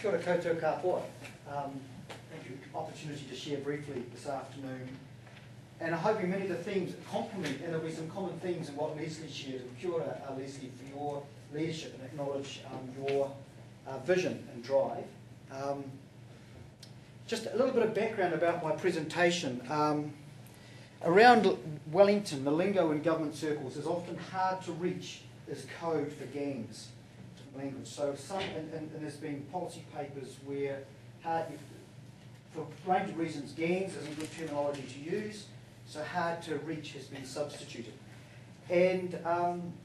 Kia ora koutou katoa. Thank you. Opportunity to share briefly this afternoon. And I'm hoping many of the themes complement, and there'll be some common themes in what Leslie shared. And kia ora, Leslie, for your leadership and acknowledge your vision and drive. Just a little bit of background about my presentation. Around Wellington, the lingo in government circles is often hard to reach as code for gangs, language. So and there's been policy papers where, for a range of reasons, gangs isn't good terminology to use, so hard to reach has been substituted. And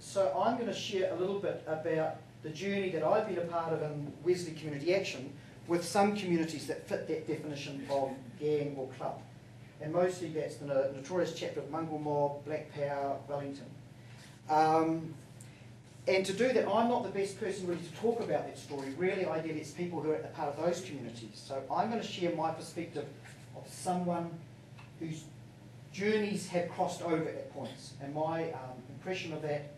so I'm going to share a little bit about the journey that I've been a part of in Wesley Community Action with some communities that fit that definition of gang or club. And mostly that's the notorious chapter of Mongrel Mob, Black Power, Wellington. And to do that, I'm not the best person really to talk about that story. Really, ideally, it's people who are a part of those communities. So I'm going to share my perspective of someone whose journeys have crossed over at points. And my impression of that,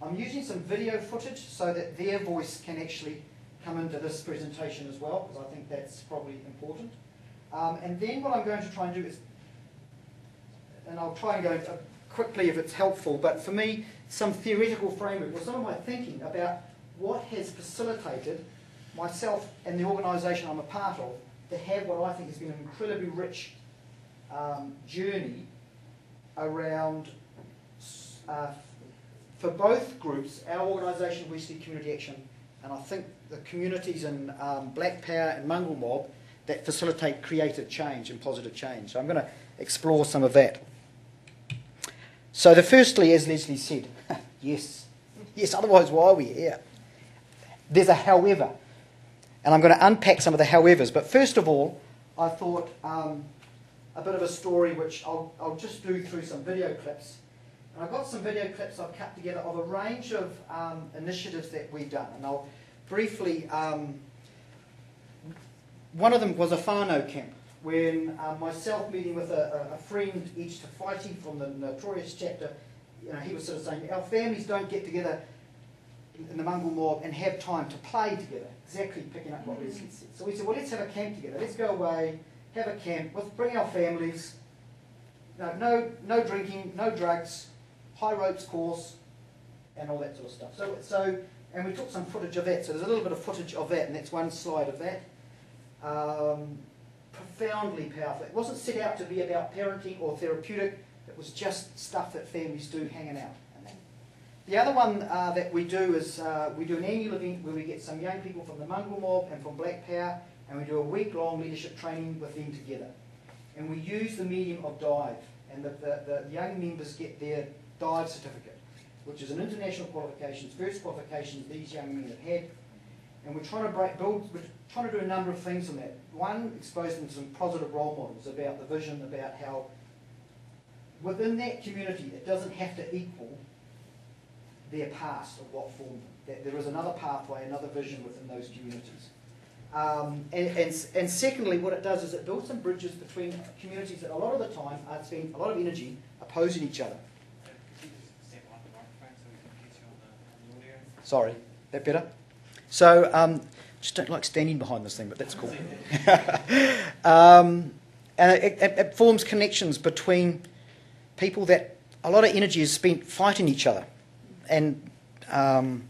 I'm using some video footage so that their voice can actually come into this presentation as well, because I think that's probably important. And then what I'm going to try and do is, and I'll try and go quickly if it's helpful, but for me, some theoretical framework or some of my thinking about what has facilitated myself and the organisation I'm a part of to have what I think has been an incredibly rich journey around, for both groups, our organisation, Wesley Community Action, and I think the communities in Black Power and Mongrel Mob that facilitate creative change and positive change. So I'm going to explore some of that. So the firstly, as Leslie said, yes, otherwise why are we here? There's a however, and I'm going to unpack some of the howevers. But first of all, I thought a bit of a story which I'll just do through some video clips. And I've got some video clips I've cut together of a range of initiatives that we've done. And I'll briefly, one of them was a whānau camp, when myself meeting with a friend, each to Fighty from the notorious chapter, you know, he was sort of saying, our families don't get together in the Mongrel Mob and have time to play together, exactly picking up what Leslie said. So we said, well, let's have a camp together. Let's go away, have a camp, bring our families, no drinking, no drugs, high ropes course, and all that sort of stuff. So, and we took some footage of that. So there's a little bit of footage of that, and that's one slide of that. Profoundly powerful. It wasn't set out to be about parenting or therapeutic. It was just stuff that families do hanging out. The other one that we do is we do an annual event where we get some young people from the Mongrel Mob and from Black Power, and we do a week-long leadership training with them together. And we use the medium of dive, and the young members get their dive certificate, which is an international qualification, first qualification these young men have had. And we're trying to we're trying to do a number of things on that. One, expose them to some positive role models about the vision, about how within that community it doesn't have to equal their past of what formed them. That there is another pathway, another vision within those communities. And secondly, what it does is it builds some bridges between communities that a lot of the time are spending a lot of energy opposing each other. Sorry, that better? So, just don't like standing behind this thing, but that's cool. And it forms connections between people that a lot of energy is spent fighting each other. And on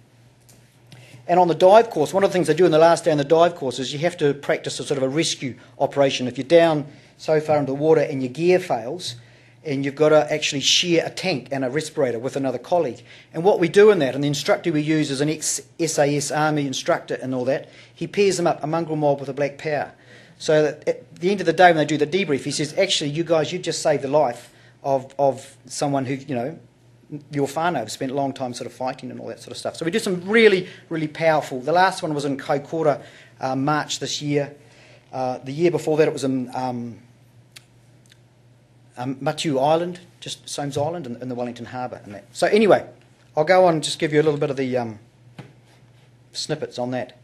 the dive course, one of the things they do in the last day on the dive course is you have to practice a sort of a rescue operation. If you're down so far into the water and your gear fails, and you've got to actually share a tank and a respirator with another colleague. And what we do in that, and the instructor we use is an ex-SAS Army instructor and all that, he pairs them up, a Mongrel Mob with a Black Power. So that at the end of the day when they do the debrief, he says, actually, you guys, you just saved the life of someone who, you know, your whānau have spent a long time sort of fighting and all that sort of stuff. So we do some really, really powerful. The last one was in Kaikoura, March this year. The year before that it was in Matiu Island, just Soames Island in the Wellington Harbour. And that. So anyway, I'll go on and just give you a little bit of the snippets on that.